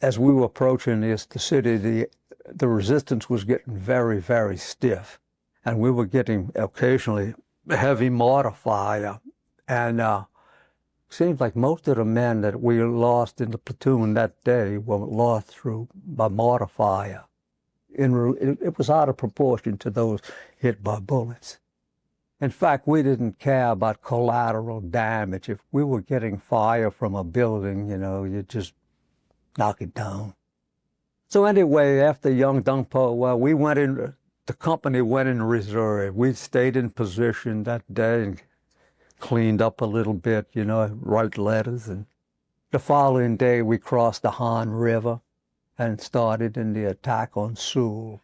as we were approaching the city, the resistance was getting very, very stiff. And we were getting occasionally heavy mortar fire. And seems like most of the men that we lost in the platoon that day were lost by mortar fire. It was out of proportion to those hit by bullets. In fact, we didn't care about collateral damage. If we were getting fire from a building, you just knock it down. So anyway, after Yeongdeungpo, well, the company went in reserve. We stayed in position that day and cleaned up a little bit, write letters. And the following day, we crossed the Han River and started in the attack on Seoul.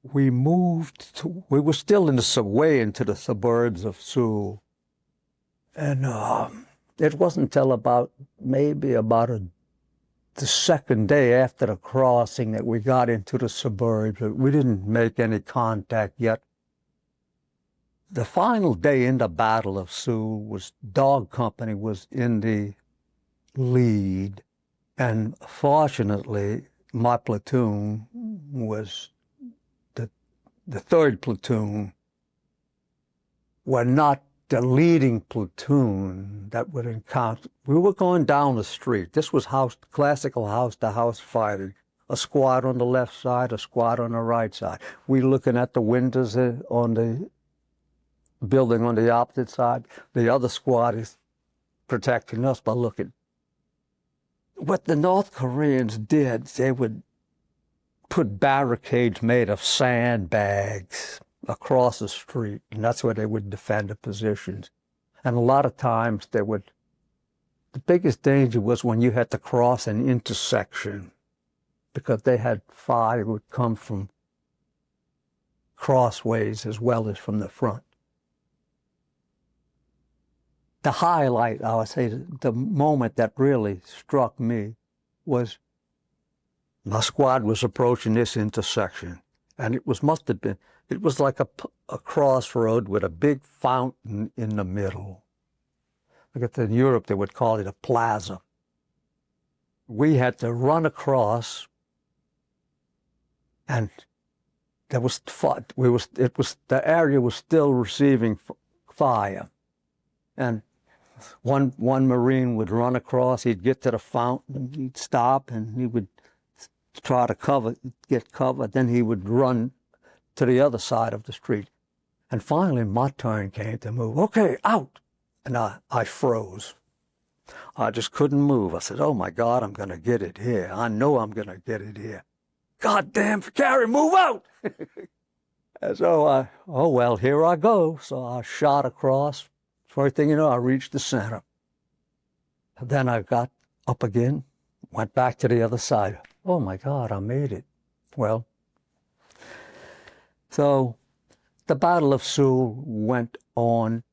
We were still way into the suburbs of Seoul. And it wasn't until maybe about the second day after the crossing that we got into the suburbs. We didn't make any contact yet. The final day in the Battle of Seoul Dog Company was in the lead. And fortunately, my platoon was the third platoon, were not the leading platoon that would encounter. We were going down the street. This was classical house-to-house fighting. A squad on the left side, a squad on the right side. We looking at the windows on the building on the opposite side. The other squad is protecting us by looking. What the North Koreans did, they would put barricades made of sandbags across the street, and that's where they would defend the positions. And a lot of times the biggest danger was when you had to cross an intersection, because they had fire would come from crossways as well as from the front. The highlight, I would say, the moment that really struck me was my squad was approaching this intersection, and it was like a crossroad with a big fountain in the middle. I guess in Europe they would call it a plaza. We had to run across, and the area was still receiving fire, and one Marine would run across. He'd get to the fountain, he'd stop, and he would try to get cover. Then he would run to the other side of the street. And finally, my turn came to move. Okay, out. And I froze. I just couldn't move. I said, oh my God, I'm going to get it here. I know I'm going to get it here. God damn, Vicari, move out. And so oh well, here I go. So I shot across. First thing you know, I reached the center. Then I got up again, went back to the other side. Oh my God, I made it. Well, so the Battle of Seoul went on.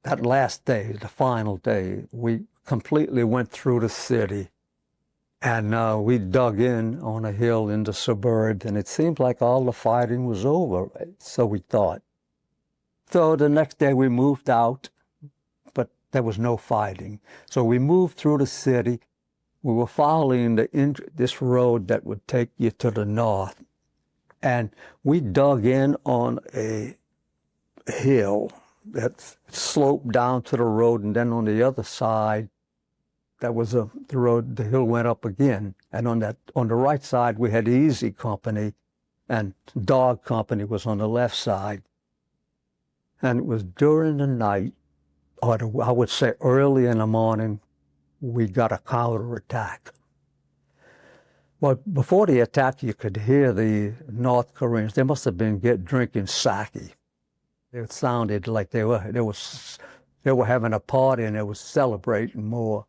That last day, the final day, we completely went through the city, and we dug in on a hill in the suburbs, and it seemed like all the fighting was over, so we thought. So the next day we moved out, but there was no fighting. So we moved through the city. We were following this road that would take you to the north. And we dug in on a hill that sloped down to the road, and then on the other side, that was the road, the hill went up again. And on the right side, we had Easy Company, and Dog Company was on the left side. And it was during the night, or I would say early in the morning, we got a counterattack. Well, before the attack, you could hear the North Koreans. They must have been drinking sake. It sounded like they were having a party and they were celebrating more.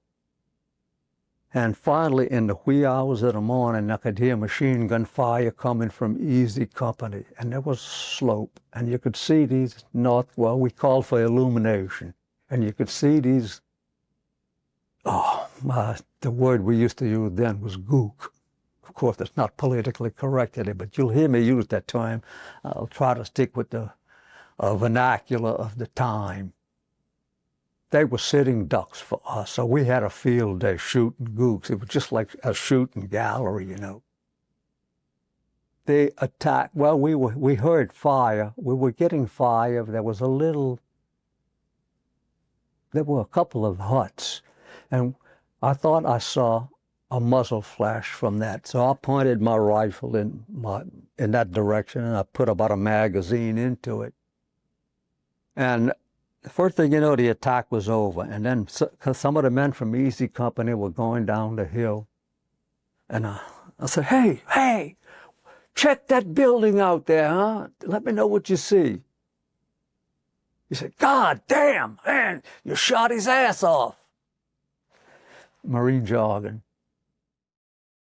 And finally, in the wee hours of the morning, I could hear machine gun fire coming from Easy Company, and there was a slope, and you could see these we called for illumination, and you could see these. The word we used to use then was gook. Of course, it's not politically correct today, but you'll hear me use that term. I'll try to stick with the vernacular of the time. they were sitting ducks for us, so we had a field day shooting gooks. It was just like a shooting gallery, you know. They attacked. Well, we heard fire. We were getting fire. There were a couple of huts, and I thought I saw a muzzle flash from that. So I pointed my rifle in that direction, and I put about a magazine into it. And the first thing you know, the attack was over. And then some of the men from Easy Company were going down the hill. And I said, hey, check that building out there, huh? Let me know what you see. He said, God damn, man, you shot his ass off. Marine jargon.